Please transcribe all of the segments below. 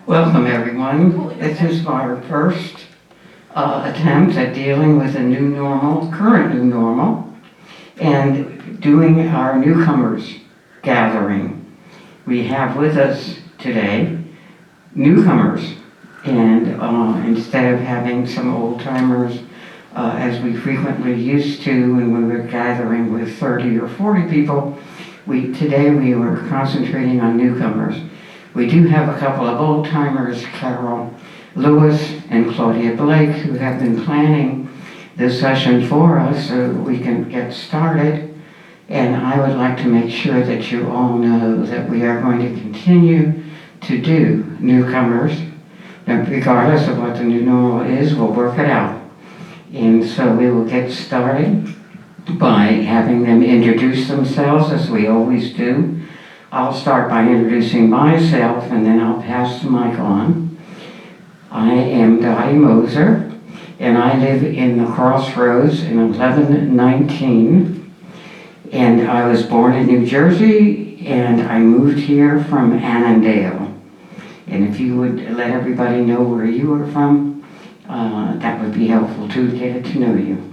Welcome, everyone. This is our first attempt at dealing with a new normal, current new normal, and doing our newcomers gathering. We have with us today newcomers, and instead of having some old timers as we frequently used to when we were gathering with 30 or 40 people, today we were concentrating on newcomers. We do have a couple of old timers, Carol Lewis and Claudia Blake, who have been planning this session for us so we can get started. And I would like to make sure that you all know that we are going to continue to do newcomers. And regardless of what the new normal is, we'll work it out. And so we will get started by having them introduce themselves, as we always do. I'll start by introducing myself, and then I'll pass the mic on. I am Dottie Moser, and I live in the Crossroads in 1119. And I was born in New Jersey, and I moved here from Annandale. And if you would let everybody know where you are from, that would be helpful too, to get to know you.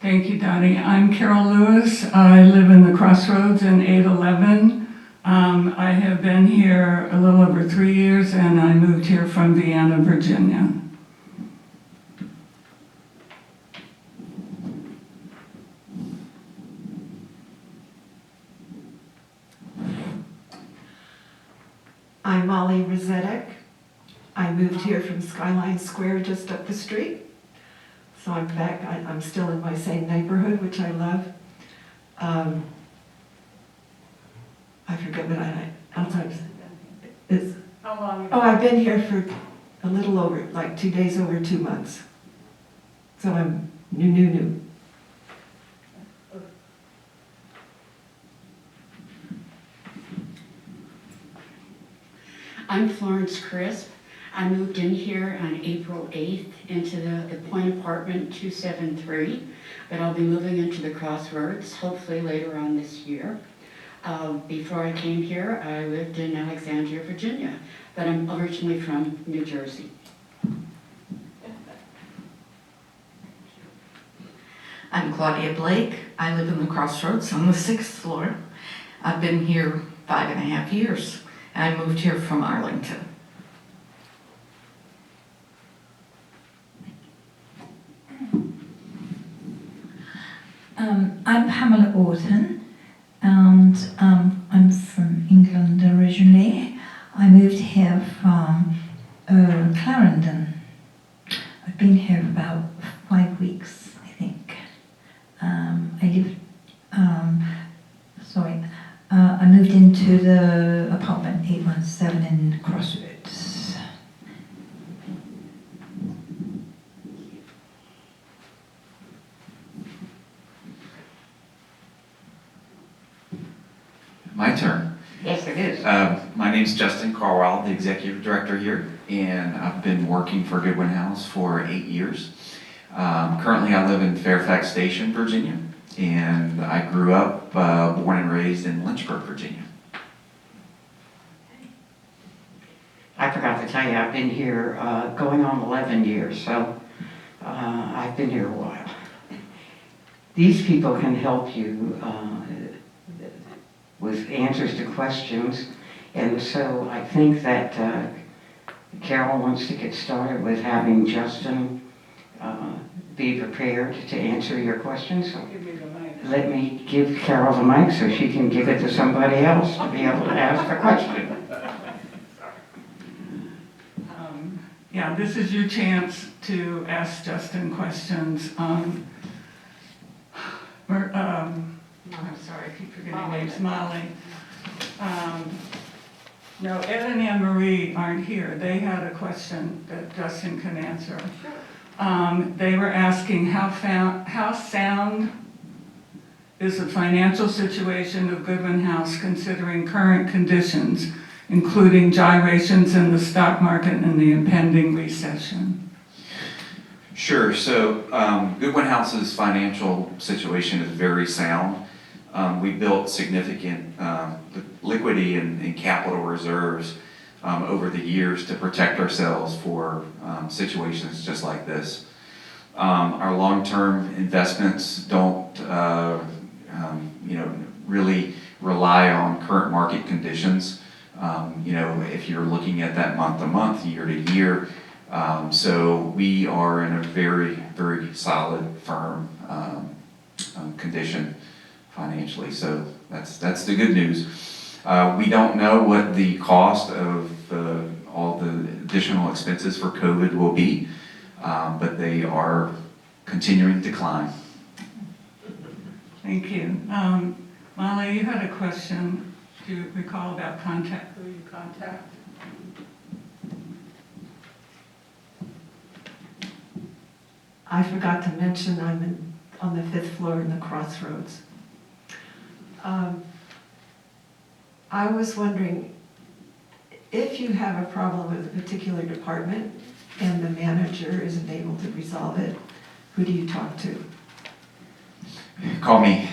Thank you, Dottie. I'm Carol Lewis. I live in the Crossroads in 811. I have been here a little over 3 years, and I moved here from Vienna, Virginia. I'm Molly Rosetek. I moved here from Skyline Square just up the street. So I'm back, I'm still in my same neighborhood, which I love. I forget what How long? I've been here for a little over, like 2 days over 2 months. So I'm new. I'm Florence Crisp. I moved in here on April 8th into the Point Apartment 273, but I'll be moving into the Crossroads hopefully later on this year. Before I came here, I lived in Alexandria, Virginia, but I'm originally from New Jersey. I'm Claudia Blake. I live in the Crossroads on the 6th floor. I've been here 5.5 years. I moved here from Arlington. I'm Pamela Orton, and I'm from England originally. I moved here from Clarendon. I've been here about 5 weeks, I think. I moved into the apartment 817 in Crossroads. My turn. Yes, it is. My name's Justin Carwell, the executive director here, and I've been working for Goodwin House for 8 years. Currently, I live in Fairfax Station, Virginia, and I grew up, born and raised in Lynchburg, Virginia. I forgot to tell you, I've been here going on 11 years, so I've been here a while. These people can help you with answers to questions, and so I think that Carol wants to get started with having Justin be prepared to answer your questions. So let me give Carol the mic so she can give it to somebody else to be able to ask the question. Yeah, this is your chance to ask Justin questions. I'm sorry, I keep forgetting names. Molly. No, Ed and Anne Marie aren't here. They had a question that Justin can answer. They were asking how sound is the financial situation of Goodwin House considering current conditions, including gyrations in the stock market and the impending recession? Sure. So Goodwin House's financial situation is very sound. We built significant liquidity and capital reserves over the years to protect ourselves for situations just like this. Our long-term investments don't, really rely on current market conditions. If you're looking at that month to month, year to year. So we are in a very, very solid, firm condition financially. So that's the good news. We don't know what the cost of all the additional expenses for COVID will be, but they are continuing to climb. Thank you. Molly, you had a question. Do you recall about who you contact? I forgot to mention on the 5th floor in the Crossroads. I was wondering, if you have a problem with a particular department and the manager isn't able to resolve it, who do you talk to? Call me.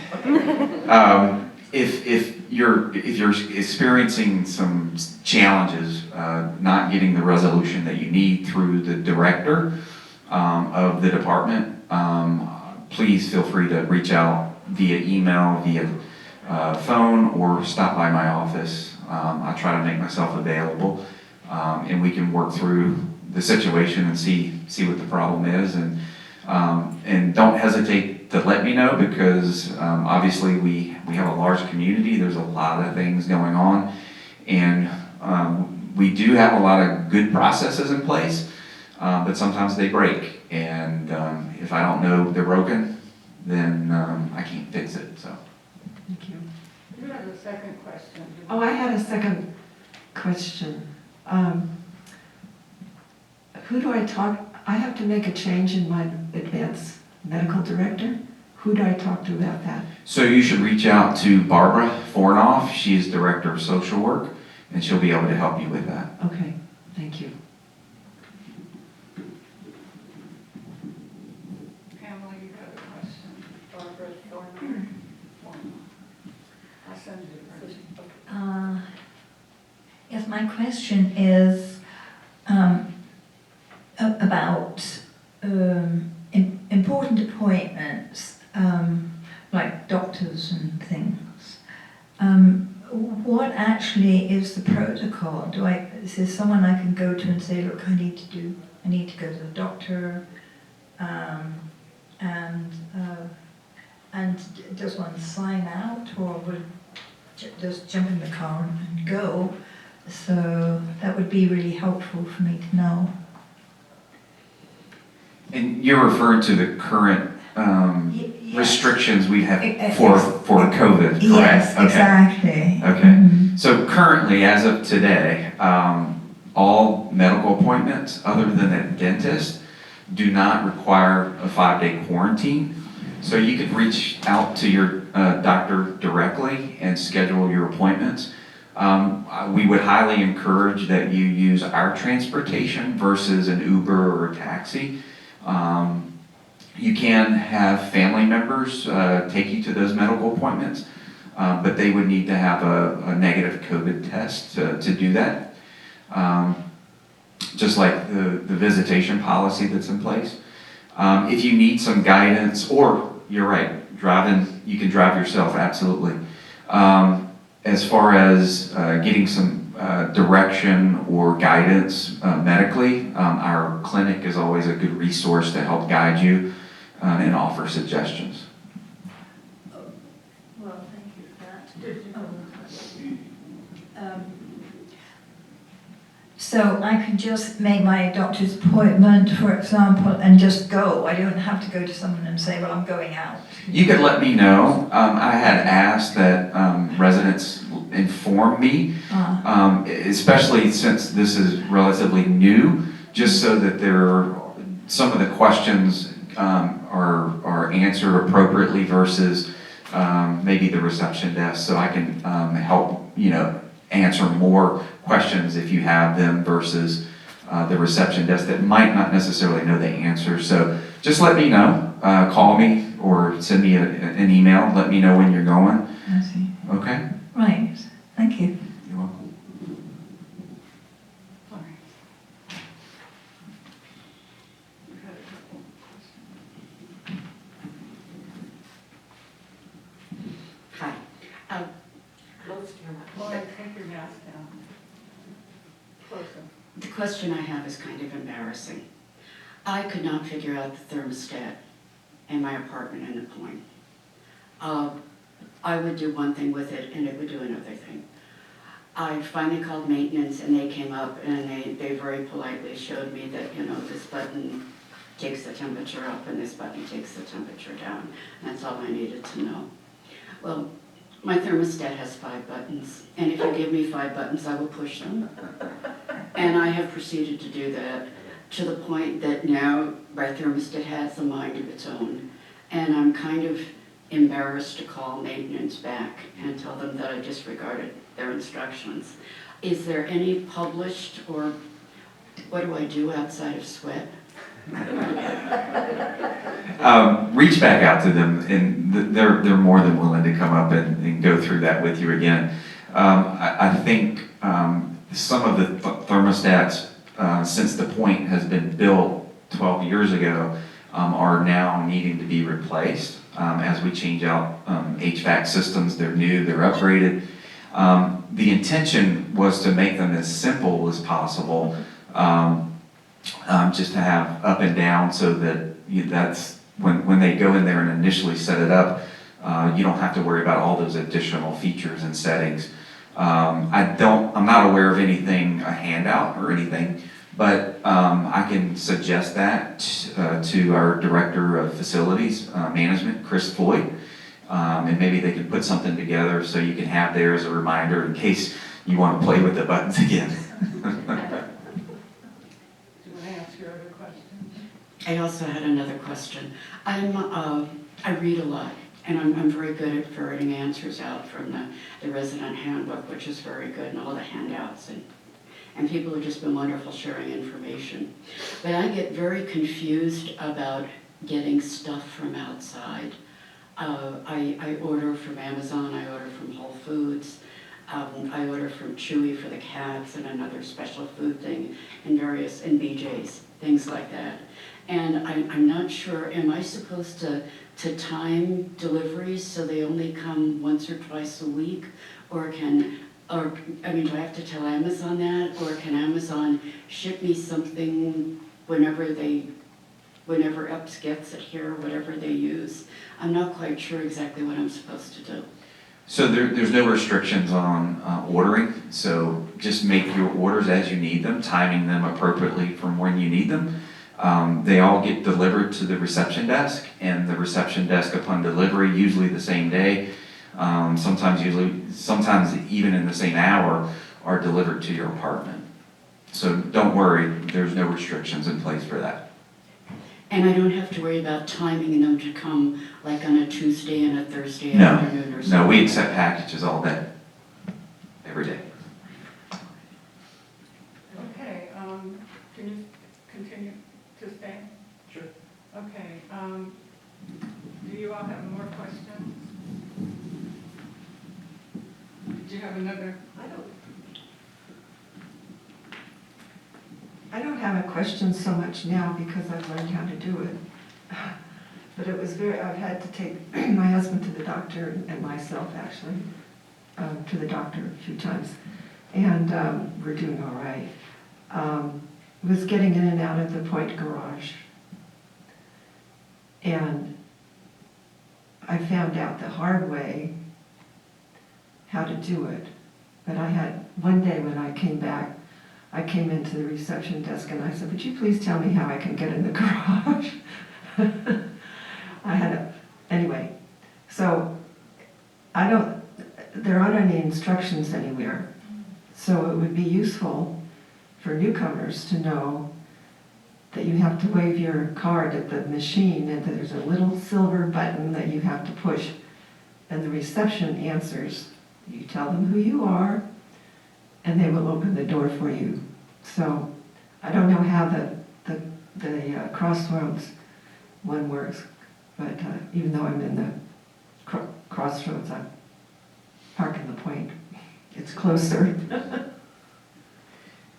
If you're experiencing some challenges, not getting the resolution that you need through the director of the department, please feel free to reach out via email, via phone, or stop by my office. I try to make myself available, and we can work through the situation and see what the problem is, and don't hesitate to let me know, because obviously we have a large community. There's a lot of things going on, and we do have a lot of good processes in place, but sometimes they break, and if I don't know they're broken, then I can't fix it. So. Thank you. You had a second question. Oh, I had a second question. Who do I talk? I have to make a change in my advanced medical director. Who do I talk to about that? So you should reach out to Barbara Fornoff. She is Director of Social Work, and she'll be able to help you with that. Okay, thank you. Pamela, you had a question. Barbara Thornton. I'll send you the Yes, my question is about important appointments, like doctors and things. What actually is the protocol? Is there someone I can go to and say, look, I need to go to the doctor, and does one sign out, or would just jump in the car and go? So that would be really helpful for me to know. And you're referring to the current Yes. restrictions we have for COVID, correct? Yes, Okay. exactly. Okay. Mhm. So currently, as of today, all medical appointments other than a dentist do not require a 5-day quarantine. So you could reach out to your doctor directly and schedule your appointments. We would highly encourage that you use our transportation versus an Uber or a taxi. You can have family members take you to those medical appointments, but they would need to have a negative COVID test to do that. Just like the visitation policy that's in place. If you need some guidance, or you're right, driving, you can drive yourself, absolutely. As far as getting some direction or guidance medically, our clinic is always a good resource to help guide you and offer suggestions. Well, thank you for that. So I can just make my doctor's appointment, for example, and just go. I don't have to go to someone and say, well, I'm going out. You could let me know. I had asked that residents inform me, especially since this is relatively new, just so that some of the questions are answered appropriately versus maybe the reception desk, so I can help answer more questions if you have them versus the reception desk that might not necessarily know the answer. So just let me know, call me or send me an email, let me know when you're going, I see. okay? Right. Thank you. You're welcome. Sorry. We've had a couple questions. Hi. Close to your mic. Lauren, take your mask down. Closer. The question I have is kind of embarrassing. I could not figure out the thermostat in my apartment in the Point. I would do one thing with it and it would do another thing. I finally called maintenance and they came up and they very politely showed me that, you know, this button takes the temperature up and this button takes the temperature down. That's all I needed to know. Well, my thermostat has 5 buttons, and if you give me 5 buttons, I will push them. And I have proceeded to do that to the point that now my thermostat has a mind of its own. And I'm kind of embarrassed to call maintenance back and tell them that I disregarded their instructions. Is there any published, or what do I do outside of sweat? Reach back out to them, and they're more than willing to come up and go through that with you again. I think some of the thermostats, since the Point has been built 12 years ago, are now needing to be replaced as we change out HVAC systems. They're new, they're upgraded. The intention was to make them as simple as possible, just to have up and down, so that that's when they go in there and initially set it up, you don't have to worry about all those additional features and settings. I'm not aware of anything, a handout or anything, but I can suggest that to our Director of Facilities Management, Chris Floyd, and maybe they can put something together so you can have there as a reminder in case you want to play with the buttons again. I also had another question. I read a lot, and I'm very good at ferreting answers out from the resident handbook, which is very good, and all the handouts, and people have just been wonderful sharing information. But I get very confused about getting stuff from outside. I order from Amazon, I order from Whole Foods, I order from Chewy for the cats and another special food thing, and BJ's, things like that. And I'm not sure, am I supposed to time deliveries so they only come once or twice a week? Do I have to tell Amazon that? Or can Amazon ship me something whenever Epps gets it here, whatever they use? I'm not quite sure exactly what I'm supposed to do. So there's no restrictions on ordering, so just make your orders as you need them, timing them appropriately from when you need them. They all get delivered to the reception desk, and the reception desk upon delivery, usually the same day, sometimes even in the same hour, are delivered to your apartment. So don't worry, there's no restrictions in place for that. And I don't have to worry about timing them to come like on a Tuesday and a Thursday No. afternoon or something? No, we accept packages all day, every day. Okay, can you continue to stay? Sure. Okay, do you all have more questions? Did you have another? I don't have a question so much now because I've learned how to do it. But it was I've had to take my husband to the doctor and myself actually, to the doctor a few times. And we're doing all right. Was getting in and out of the Point garage. And I found out the hard way how to do it. But I had, one day when I came back, I came into the reception desk and I said, would you please tell me how I can get in the garage? Anyway, so there aren't any instructions anywhere. So it would be useful for newcomers to know that you have to wave your card at the machine and that there's a little silver button that you have to push and the reception answers. You tell them who you are and they will open the door for you. So I don't know how the Crossroads one works, but even though I'm in the Crossroads, I'm parking the Point. It's closer.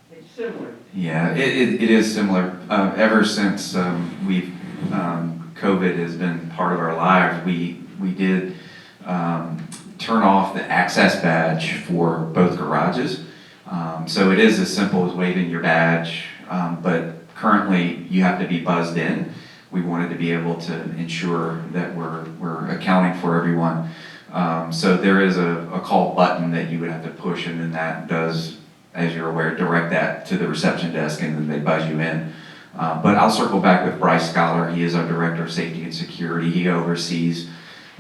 It's similar. Yeah, it is similar. Ever since COVID has been part of our lives, we did turn off the access badge for both garages. So it is as simple as waving your badge, but currently you have to be buzzed in. We wanted to be able to ensure that we're accounting for everyone. So there is a call button that you would have to push, and then that does, as you're aware, direct that to the reception desk, and then they buzz you in. But I'll circle back with Bryce Scholar. He is our Director of Safety and Security. He oversees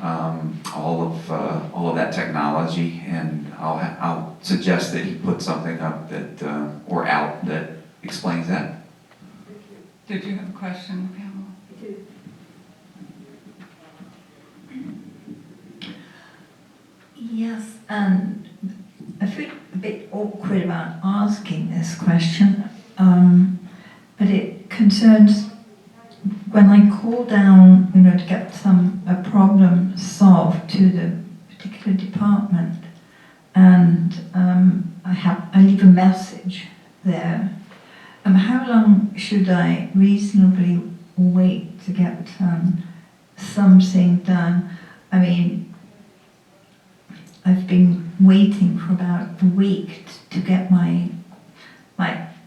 all of that technology, and I'll suggest that he put something up that or out that explains that. Did you have a question, Pamela? Yes, and I feel a bit awkward about asking this question, but it concerns when I call down, to get a problem solved to the particular department, and I leave a message there. How long should I reasonably wait to get something done? I mean, I've been waiting for about a week to get my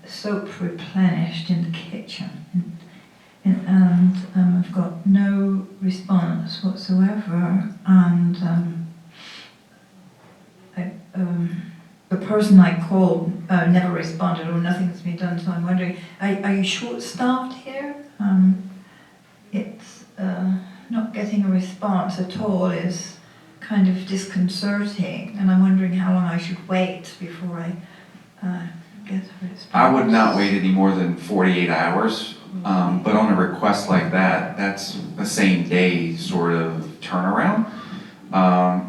soap replenished in the kitchen, and I've got no response whatsoever. And the person I called never responded, or nothing's been done. So I'm wondering, are you short-staffed here? It's not getting a response at all is kind of disconcerting, and I'm wondering how long I should wait before I get a response. I would not wait any more than 48 hours, but on a request like that, that's a same day sort of turnaround.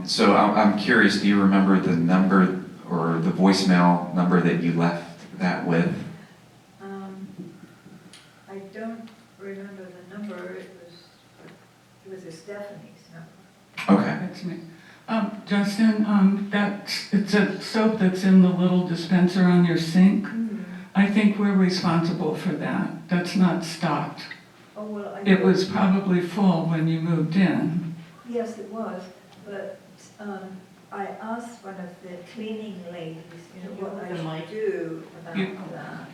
So I'm curious, do you remember the number or the voicemail number that you left that with? I don't remember the number. It was a Stephanie's number. Okay. That's me. Justin, it's a soap that's in the little dispenser on your sink. I think we're responsible for that. That's not stocked. Oh, well, It was probably full when you moved in. Yes, it was, but I asked one of the cleaning ladies, what I should do about that.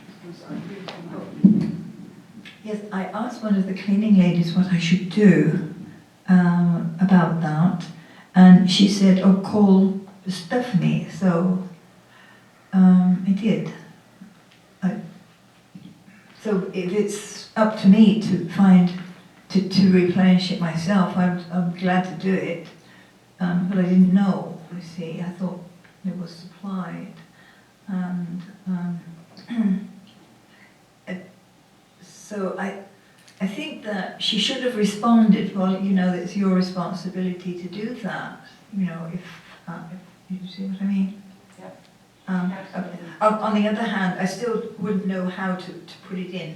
Yes, I asked one of the cleaning ladies what I should do about that, and she said, "Oh, call Stephanie." So I did. So if it's up to me to find to replenish it myself, I'm glad to do it. But I didn't know. You see, I thought it was supplied, and so I think that she should have responded. Well, it's your responsibility to do that. If you see what I mean. Yep. On the other hand, I still wouldn't know how to put it in.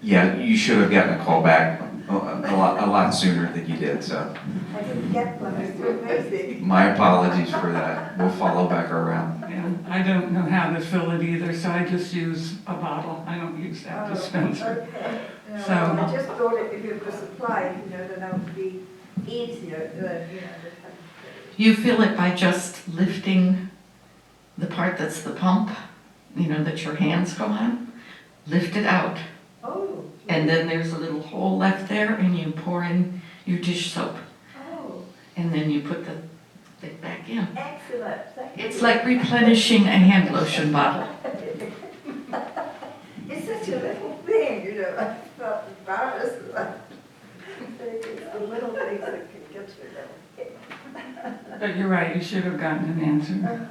Yeah, you should have gotten a call back a lot sooner than you did, so I didn't get one, it's too amazing. my apologies for that. We'll follow back around. Yeah, I don't know how to fill it either, so I just use a bottle. I don't use that dispenser. Okay. No, So- I just thought if it was supplied, then that would be easier than, You fill it by just lifting the part that's the pump, that your hands go on, lift it out. Oh. And then there's a little hole left there, and you pour in your dish soap. Oh, And then you put the thing back in. excellent, thank you. It's like replenishing a hand lotion bottle. It's such a little thing, I felt embarrassed. It's the little things that can get you there. But you're right, you should have gotten an answer.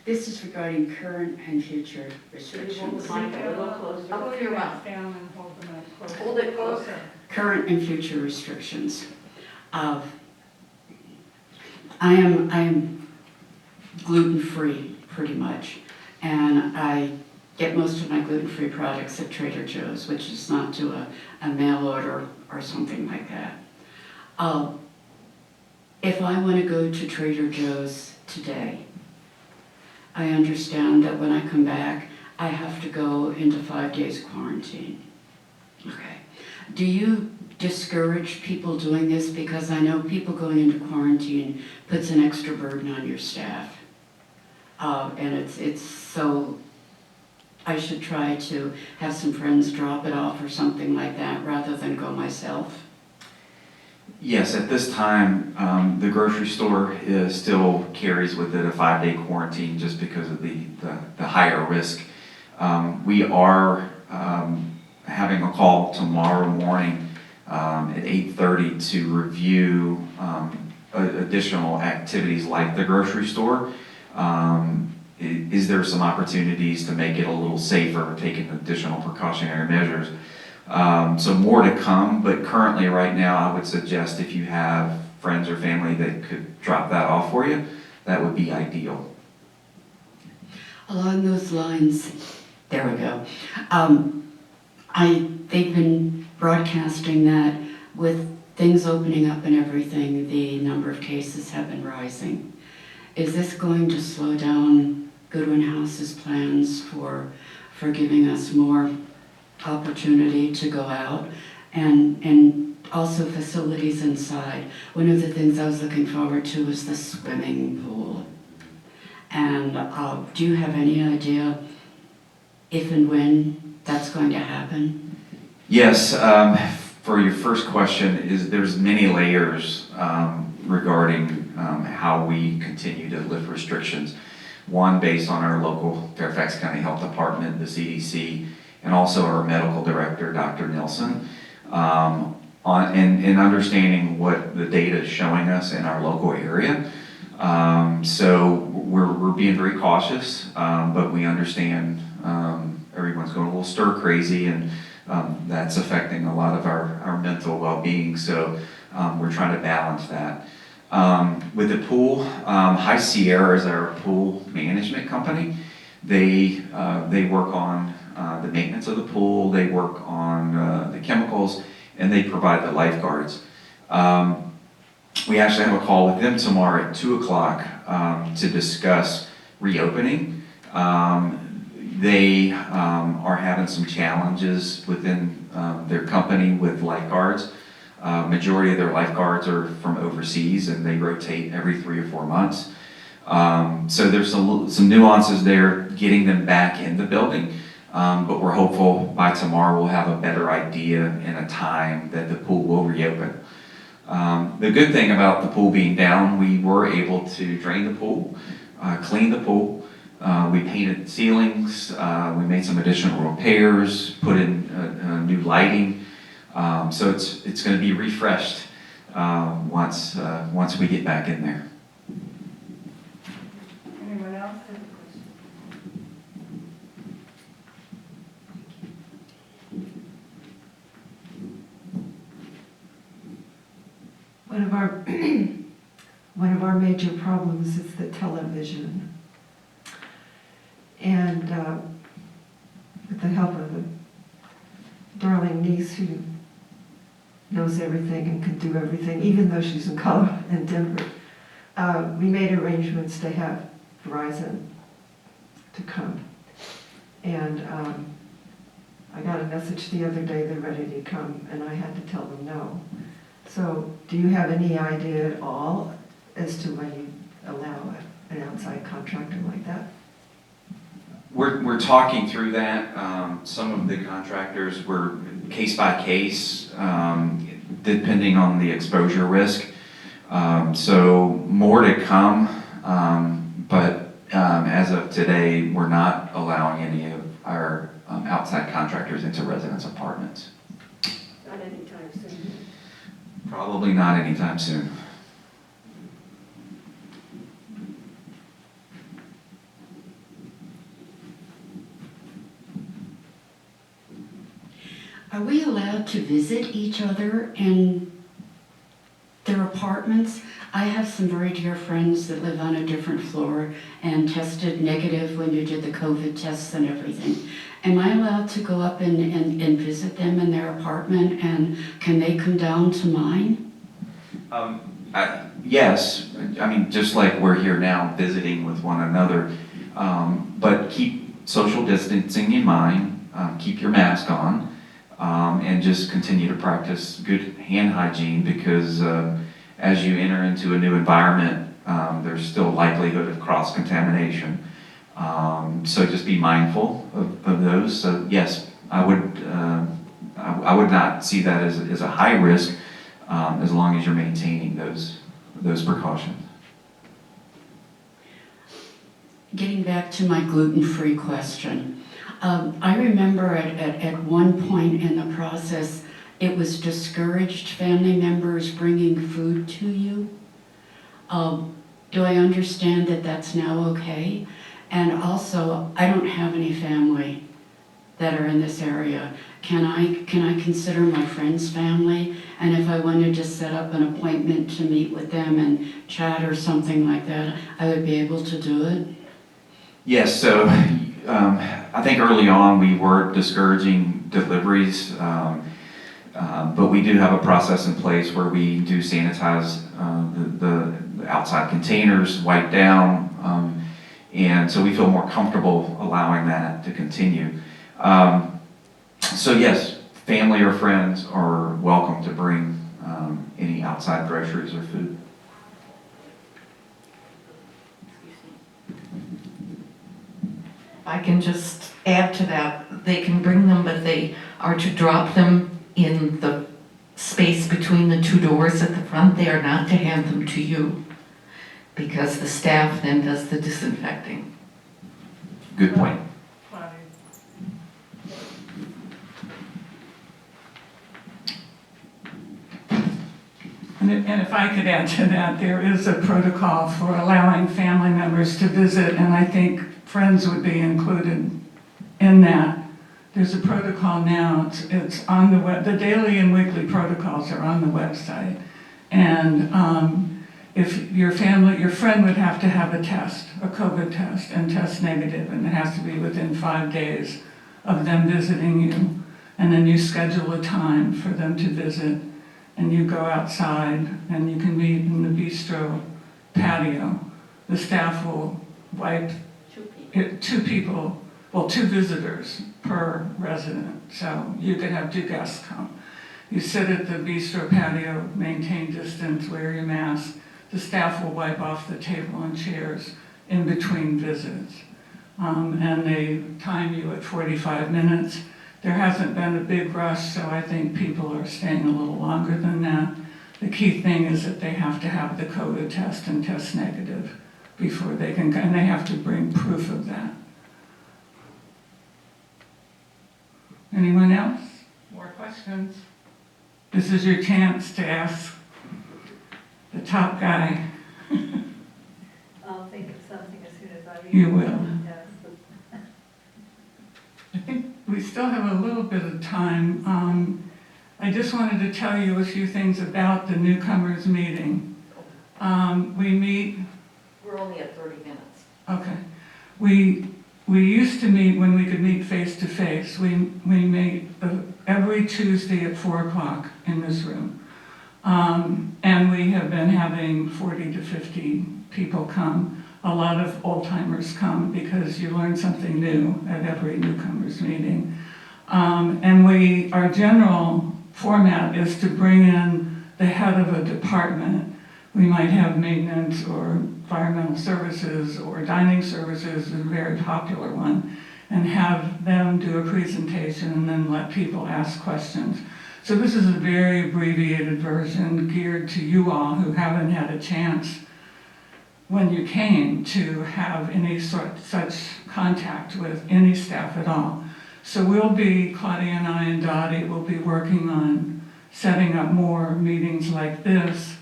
This is regarding current and future restrictions. Pull your mouth down and hold them up closer. Hold it closer. current and future restrictions. I am gluten-free, pretty much, and I get most of my gluten-free products at Trader Joe's, which is not to a mail order or something like that. If I want to go to Trader Joe's today, I understand that when I come back, I have to go into 5 days quarantine. Okay. Do you discourage people doing this? Because I know people going into quarantine puts an extra burden on your staff. And it's so, I should try to have some friends drop it off or something like that rather than go myself. Yes, at this time, the grocery store still carries with it a 5-day quarantine just because of the higher risk. We are having a call tomorrow morning at 8:30 to review additional activities like the grocery store. Is there some opportunities to make it a little safer, taking additional precautionary measures? So more to come, but currently right now I would suggest if you have friends or family that could drop that off for you, that would be ideal. Along those lines, there we go. They've been broadcasting that with things opening up and everything, the number of cases have been rising. Is this going to slow down Goodwin House's plans for giving us more opportunity to go out and also facilities inside? One of the things I was looking forward to was the swimming pool. And do you have any idea if and when that's going to happen? Yes, for your first question, there's many layers regarding how we continue to lift restrictions. One, based on our local Fairfax County Health Department, the CDC, and also our medical director, Dr. Nilsson, in understanding what the data is showing us in our local area. So we're being very cautious, but we understand everyone's going a little stir crazy, and that's affecting a lot of our mental well-being. So we're trying to balance that. With the pool, High Sierra is our pool management company. They work on the maintenance of the pool, they work on the chemicals, and they provide the lifeguards. We actually have a call with them tomorrow at 2 o'clock to discuss reopening. They are having some challenges within their company with lifeguards. Majority of their lifeguards are from overseas and they rotate every 3 or 4 months. So there's some nuances there getting them back in the building. But we're hopeful by tomorrow we'll have a better idea and a time that the pool will reopen. The good thing about the pool being down, we were able to drain the pool, clean the pool. We painted ceilings, we made some additional repairs, put in new lighting. So it's going to be refreshed once we get back in there. Anyone else have a question? One of our major problems is the television. And with the help of a darling niece who knows everything and can do everything, even though she's in Colorado and Denver, we made arrangements to have Verizon to come. And I got a message the other day they're ready to come, and I had to tell them no. So do you have any idea at all as to when you allow an outside contractor like that? We're talking through that. Some of the contractors were case by case, depending on the exposure risk. So more to come, but as of today, we're not allowing any of our outside contractors into residence apartments. Not anytime soon. Probably not anytime soon. Are we allowed to visit each other in their apartments? I have some very dear friends that live on a different floor and tested negative when you did the COVID tests and everything. Am I allowed to go up and visit them in their apartment, and can they come down to mine? Yes, I mean, just like we're here now visiting with one another, but keep social distancing in mind, keep your mask on, and just continue to practice good hand hygiene, because as you enter into a new environment, there's still likelihood of cross-contamination. So just be mindful of those. So yes, I would not see that as a high risk, as long as you're maintaining those precautions. Getting back to my gluten-free question, I remember at one point in the process, it was discouraged family members bringing food to you. Do I understand that that's now okay? And also, I don't have any family that are in this area. Can I consider my friend's family? And if I wanted to set up an appointment to meet with them and chat or something like that, I would be able to do it? Yes, so I think early on we were discouraging deliveries, but we do have a process in place where we do sanitize the outside containers, wipe down, and so we feel more comfortable allowing that to continue. So yes, family or friends are welcome to bring any outside groceries or food. If I can just add to that, they can bring them, but they are to drop them in the space between the two doors at the front. They are not to hand them to you, because the staff then does the disinfecting. Good point. And if I could add to that, there is a protocol for allowing family members to visit, and I think friends would be included in that. There's a protocol now, it's on the web, the daily and weekly protocols are on the website. And if your friend would have to have a test, a COVID test, and test negative, and it has to be within 5 days of them visiting you. And then you schedule a time for them to visit, and you go outside, and you can meet in the bistro patio. The staff will wipe two visitors per resident, so you could have 2 guests come. You sit at the bistro patio, maintain distance, wear your mask. The staff will wipe off the table and chairs in between visits. And they time you at 45 minutes. There hasn't been a big rush, so I think people are staying a little longer than that. The key thing is that they have to have the COVID test and test negative before they can, and they have to bring proof of that. Anyone else? More questions? This is your chance to ask the top guy. I'll think of something as soon as I leave. You will. Yes. I think we still have a little bit of time. I just wanted to tell you a few things about the newcomers meeting. We meet. We're only at 30 minutes. Okay. We used to meet when we could meet face to face. We meet every Tuesday at 4 o'clock in this room. And we have been having 40 to 50 people come. A lot of old timers come because you learn something new at every newcomers meeting. And our general format is to bring in the head of a department. We might have maintenance or environmental services or dining services, is a very popular one, and have them do a presentation and then let people ask questions. So this is a very abbreviated version geared to you all who haven't had a chance when you came to have any such contact with any staff at all. So Claudia and I and Dottie will be working on setting up more meetings like this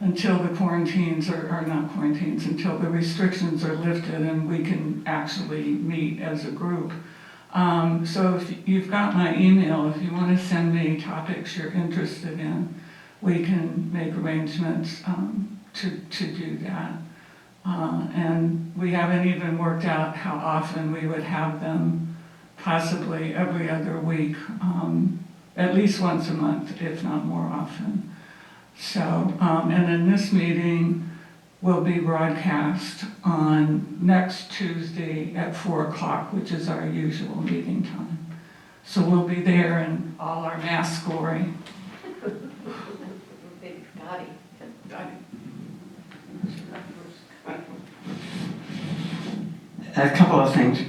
until the quarantines until the restrictions are lifted and we can actually meet as a group. So if you've got my email, if you want to send me topics you're interested in, we can make arrangements to do that. And we haven't even worked out how often we would have them, possibly every other week, at least once a month, if not more often. So, and then this meeting will be broadcast on next Tuesday at 4 o'clock, which is our usual meeting time. So we'll be there in all our mass glory. A couple of things.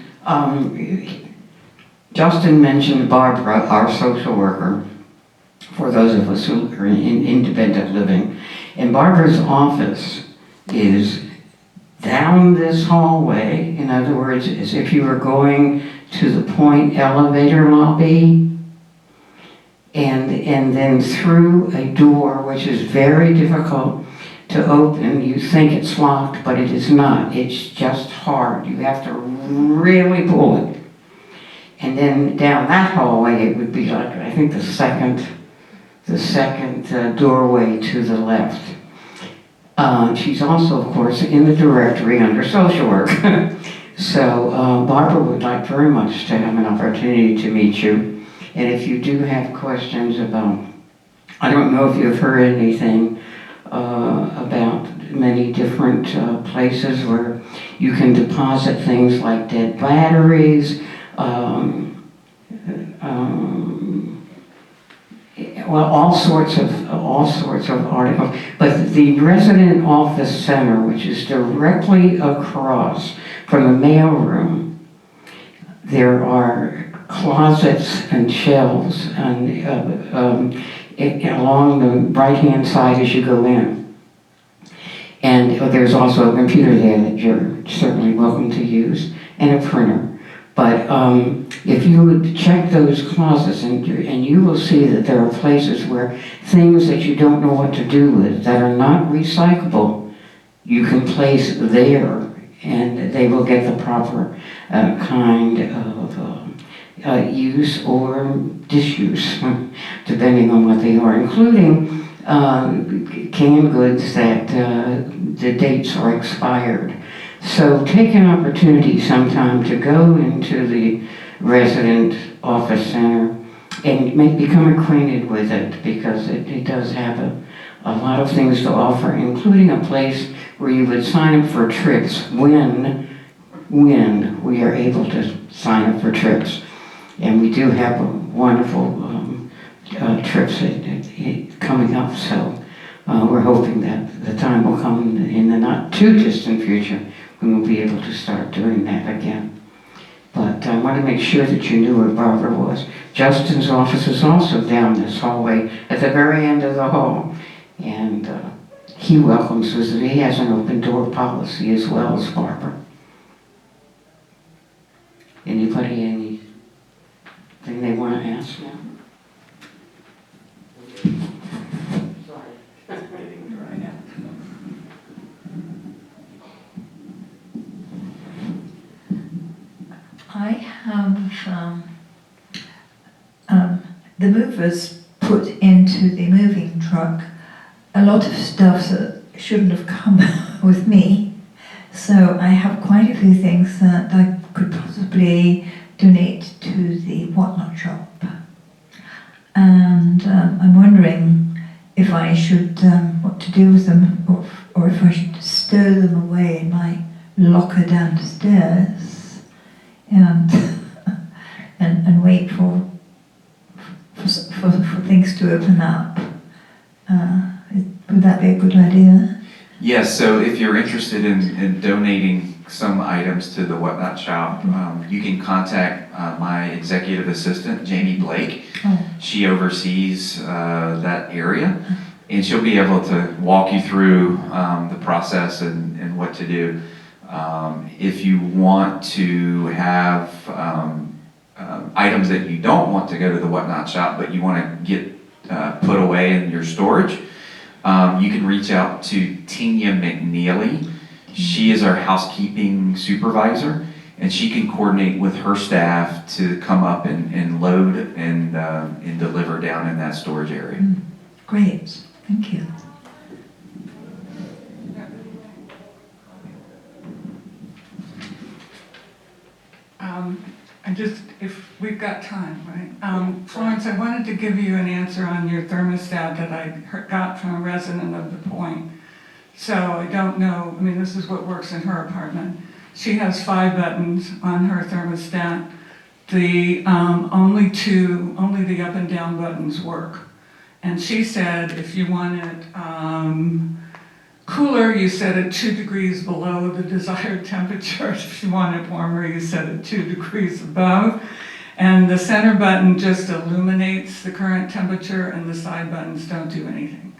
Justin mentioned Barbara, our social worker, for those of us who are in independent living. And Barbara's office is down this hallway. In other words, as if you were going to the Point elevator lobby, and then through a door which is very difficult to open. You think it's locked, but it is not. It's just hard. You have to really pull it. And then down that hallway, it would be like, I think, the second doorway to the left. She's also, of course, in the directory under social work. So Barbara would like very much to have an opportunity to meet you. And if you do have questions about, I don't know if you've heard anything about many different places where you can deposit things like dead batteries, well, all sorts of articles. But the resident office center, which is directly across from the mailroom, there are closets and shelves and along the right-hand side as you go in. And there's also a computer there that you're certainly welcome to use, and a printer. But if you would check those closets, and you will see that there are places where things that you don't know what to do with, that are not recyclable, you can place there, and they will get the proper kind of use or disuse, depending on what they are, including canned goods that the dates are expired. So take an opportunity sometime to go into the resident office center and become acquainted with it, because it does have a lot of things to offer, including a place where you would sign up for trips when we are able to sign up for trips. And we do have wonderful trips coming up, so we're hoping that the time will come in the not too distant future when we'll be able to start doing that again. But I want to make sure that you knew where Barbara was. Justin's office is also down this hallway at the very end of the hall, and he welcomes us. He has an open door policy as well as Barbara. Anybody, anything they want to ask now? I have the movers put into the moving truck a lot of stuff that shouldn't have come with me. So I have quite a few things that I could possibly donate to the Whatnot shop. And I'm wondering if I should, what to do with them, or if I should stow them away in my locker downstairs and wait for things to open up. Would that be a good idea? Yes, so if you're interested in donating some items to the Whatnot shop, you can contact my executive assistant, Jamie Blake. Oh. She oversees that area, and she'll be able to walk you through the process and what to do. If you want to have items that you don't want to go to the Whatnot shop, but you want to get put away in your storage, you can reach out to Tina McNeely. She is our housekeeping supervisor, and she can coordinate with her staff to come up and load and deliver down in that storage area. Great, thank you. If we've got time, right? Florence, I wanted to give you an answer on your thermostat that I got from a resident of the Point. So I don't know, I mean, this is what works in her apartment. She has 5 buttons on her thermostat. Only the up and down buttons work. And she said if you want it cooler, you set it 2 degrees below the desired temperature. If you want it warmer, you set it 2 degrees above. And the center button just illuminates the current temperature, and the side buttons don't do anything.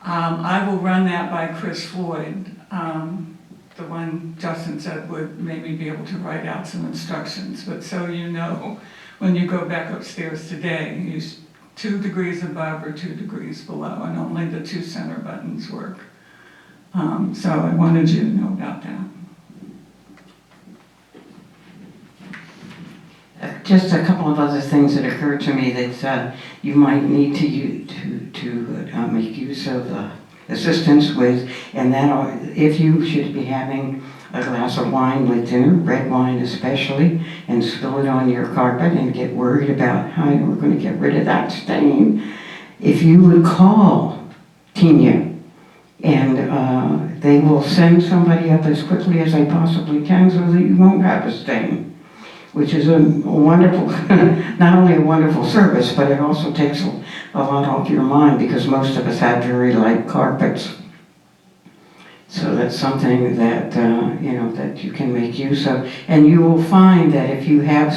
I will run that by Chris Floyd, the one Justin said would maybe be able to write out some instructions. But so you know, when you go back upstairs today, use 2 degrees above or 2 degrees below, and only the 2 center buttons work. So I wanted you to know about that. Just a couple of other things that occurred to me that you might need to make use of assistance with, and that if you should be having a glass of wine with dinner, red wine especially, and spill it on your carpet and get worried about how you were going to get rid of that stain, if you would call Tina, and they will send somebody up as quickly as they possibly can so that you won't have a stain, which is a wonderful, not only a wonderful service, but it also takes a lot off your mind because most of us have very light carpets. So that's something that, that you can make use of. And you will find that if you have